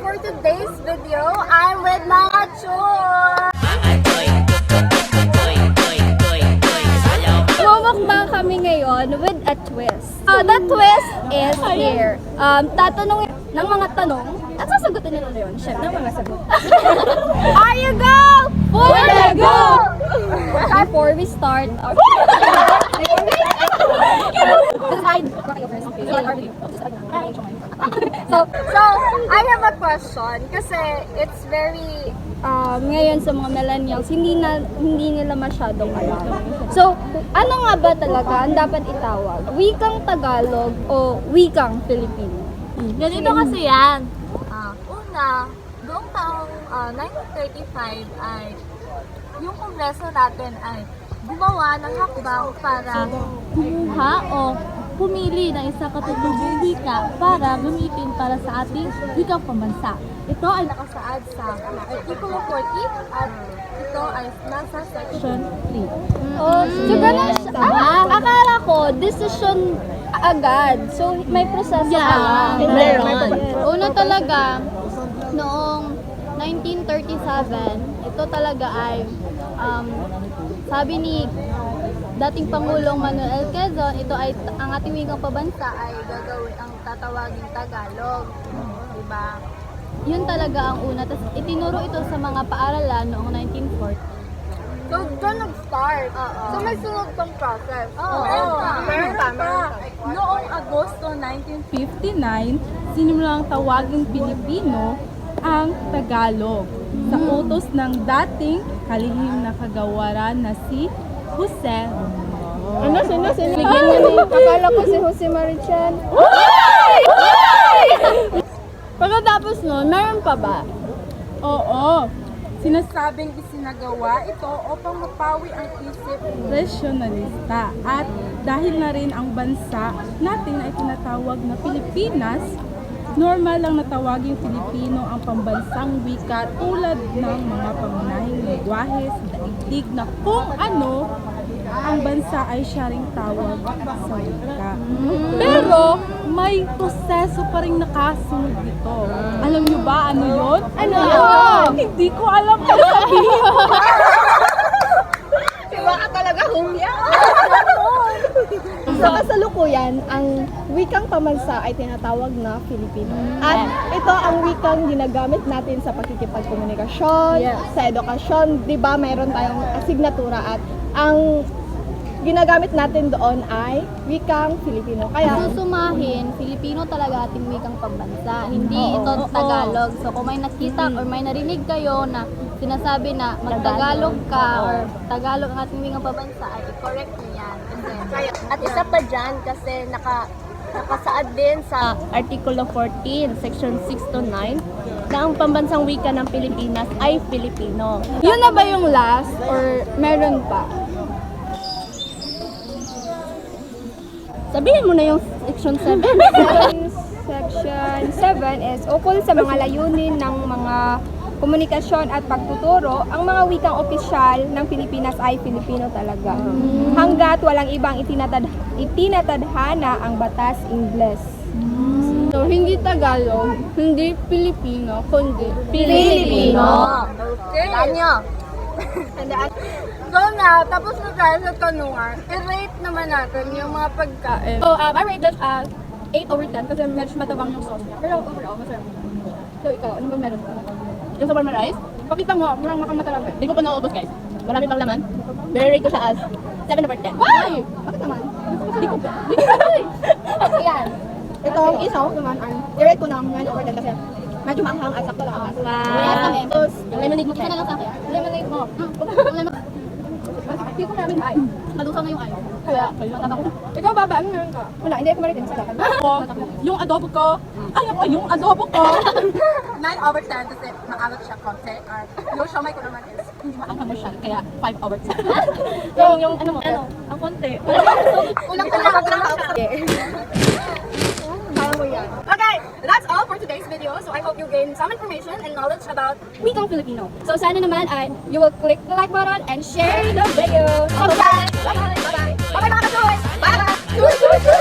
for today's video, I'm with mga chur! Mumukbang kami ngayon with a twist. The twist is here. Tatanungin ng mga tanong at sasagutin nila yun. Siyempre, ng mga sagot. Are you go? Fully go! Before we start, So, I have a question kasi it's very ngayon sa mga millennials, hindi nila masyadong alam. So, ano nga ba talaga ang dapat itawag? Wikang Tagalog o wikang Filipino? Ganito kasi yan. Una, noong taong 1935 ay yung kongreso natin ay gumawa ng hakbang para kumuha o pumili ng isang katutubong wika para gamitin para sa ating wikang pambansa. Ito ay nakasaad sa Artikulo 40 at ito ay nasa Section 3. Oh, so ganun siya. Akala ko, decision agad. So, may proseso pa. Meron. Una talaga, noong 1937, ito talaga ay, sabi ni dating Pangulong Manuel L. Quezon, ito ay ang ating wikang pabansa ay gagawin ang tatawaging Tagalog. Diba? Yun talaga ang una. Tapos itinuro ito sa mga paaralan noong 1940. So, doon nag-start. So, may sunod pang process. Meron pa. Noong Agosto 1959, sinimulang tawaging Pilipino ang Tagalog sa utos ng dating kalihim na kagawaran na si Jose. Sino? Bigyan niya ni, akala ko si Jose Marichan. Pagkatapos nun, meron pa ba? Oo. Sinasabing isinagawa ito upang mapawi ang isip nasyonalista at dahil na rin ang bansa natin ay tinatawag na Pilipinas, normal lang natawaging Filipino ang pambansang wika tulad ng mga pangunahing lengguwahe sa daigdig na kung ano ang bansa ay siya ring tawag sa wika. Pero may proseso pa rin nakasunod dito. Alam nyo ba ano yun? Ano yun? Hindi ko alam kung sabihin. Diba ka talaga humya? Sa kasalukuyan, ang wikang pambansa ay tinatawag na Filipino. At ito ang wikang ginagamit natin sa pakikipagkomunikasyon, sa edukasyon. Diba mayroon tayong asignatura at ang ginagamit natin doon ay wikang Filipino. Kaya Susumahin, Filipino talaga ating wikang pambansa. Hindi ito Tagalog. So kung may nakita or may narinig kayo na sinasabi na mag-Tagalog ka or Tagalog ang ating wikang pambansa, ay i-correct niyo yan. At isa pa dyan kasi nakasaad din sa Artikulo 14, Section 6 to 9 na ang pambansang wika ng Pilipinas ay Filipino. yun na ba yung last or meron pa? Sabihin mo na yung Section 7. Section 7 is ukol sa mga layunin ng mga komunikasyon at pagtuturo. Ang mga wikang opisyal ng Pilipinas ay Filipino talaga. Hanggat walang ibang itinatadhana ang batas Ingles. So, hindi Tagalog, hindi Pilipino, kundi Filipino. Okay. Tanyo. So now, tapos na tayo sa tanungan, i-rate naman natin yung mga pagkain. So, I rate that 8 over 10 kasi medyo matabang yung sauce niya. Pero overall, masarap. So, ikaw, ano ba meron ka? Yung sa warmer rice, Pakita mo, murang makamatalaga. hindi ko pa naubos guys. Marami pang laman. Very rate ko siya as 7 over 10. Why? Bakit naman? Hindi ko ba? Ayan. Itong isaw naman, i-rate ko ng 9 over 10 kasi medyo maanghang at sakto lang ang asa. Wow. Tapos, Yung lemonade mo Isa na lang sa akin. lemonade mo. Hindi ko namin ay. Malusaw na yung ayaw. Kaya, ikaw baba, ano meron ka? Wala, hindi ako maritin sa Ako, yung adobo ko, yung adobo ko, 9 over 10 kasi maalat siya konti. At yung siomay ko naman is hindi maanghang siya, kaya 5 over 10. yung ano mo, ang konti. Ulang ka lang ako. Kaya mo yan. Okay, that's all for today's video. So I hope you gained some information and knowledge about wikang Filipino. So sana naman ay you will click the like button and share the video. Okay, bye-bye. Bye-bye mga ka-toys. Bye-bye.